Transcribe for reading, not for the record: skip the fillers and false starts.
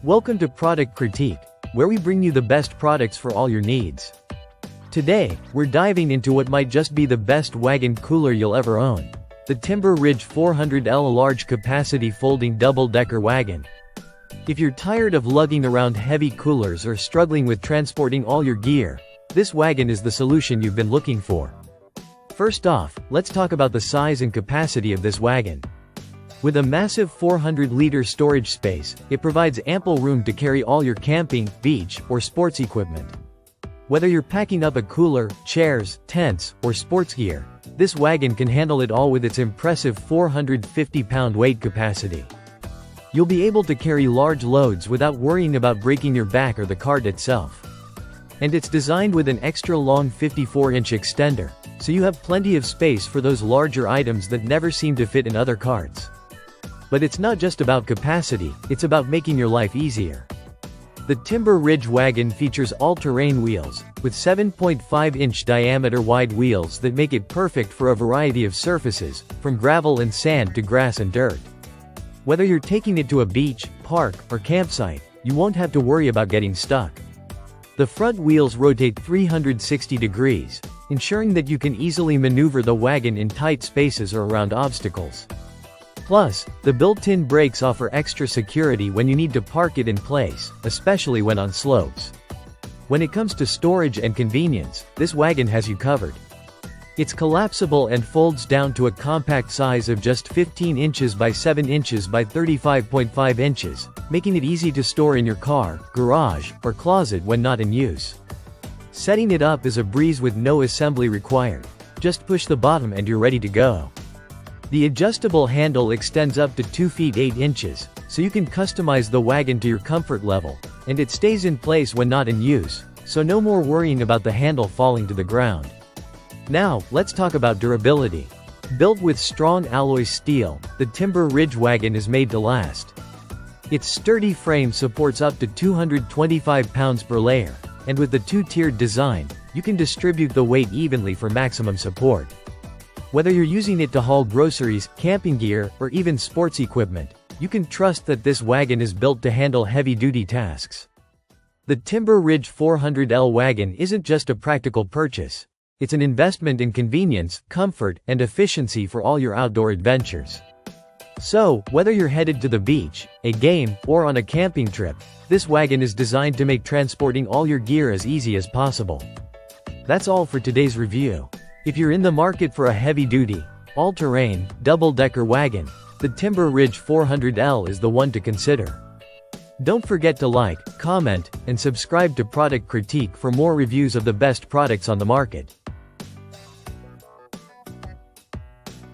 Welcome to Product Critique, where we bring you the best products for all your needs. Today, we're diving into what might just be the best wagon cooler you'll ever own. The Timber Ridge 400L Large Capacity Folding Double-Decker Wagon. If you're tired of lugging around heavy coolers or struggling with transporting all your gear, this wagon is the solution you've been looking for. First off, let's talk about the size and capacity of this wagon. With a massive 400-liter storage space, it provides ample room to carry all your camping, beach, or sports equipment. Whether you're packing up a cooler, chairs, tents, or sports gear, this wagon can handle it all with its impressive 450-pound weight capacity. You'll be able to carry large loads without worrying about breaking your back or the cart itself. And it's designed with an extra-long 54-inch extender, so you have plenty of space for those larger items that never seem to fit in other carts. But it's not just about capacity, it's about making your life easier. The Timber Ridge wagon features all-terrain wheels, with 7.5-inch diameter wide wheels that make it perfect for a variety of surfaces, from gravel and sand to grass and dirt. Whether you're taking it to a beach, park, or campsite, you won't have to worry about getting stuck. The front wheels rotate 360 degrees, ensuring that you can easily maneuver the wagon in tight spaces or around obstacles. Plus, the built-in brakes offer extra security when you need to park it in place, especially when on slopes. When it comes to storage and convenience, this wagon has you covered. It's collapsible and folds down to a compact size of just 15 inches by 7 inches by 35.5 inches, making it easy to store in your car, garage, or closet when not in use. Setting it up is a breeze with no assembly required. Just push the bottom and you're ready to go. The adjustable handle extends up to 2 feet 8 inches, so you can customize the wagon to your comfort level, and it stays in place when not in use, so no more worrying about the handle falling to the ground. Now, let's talk about durability. Built with strong alloy steel, the Timber Ridge wagon is made to last. Its sturdy frame supports up to 225 pounds per layer, and with the two-tiered design, you can distribute the weight evenly for maximum support. Whether you're using it to haul groceries, camping gear, or even sports equipment, you can trust that this wagon is built to handle heavy-duty tasks. The Timber Ridge 400L wagon isn't just a practical purchase. It's an investment in convenience, comfort, and efficiency for all your outdoor adventures. So, whether you're headed to the beach, a game, or on a camping trip, this wagon is designed to make transporting all your gear as easy as possible. That's all for today's review. If you're in the market for a heavy-duty, all-terrain, double-decker wagon, the Timber Ridge 400L is the one to consider. Don't forget to like, comment, and subscribe to Product Critique for more reviews of the best products on the market.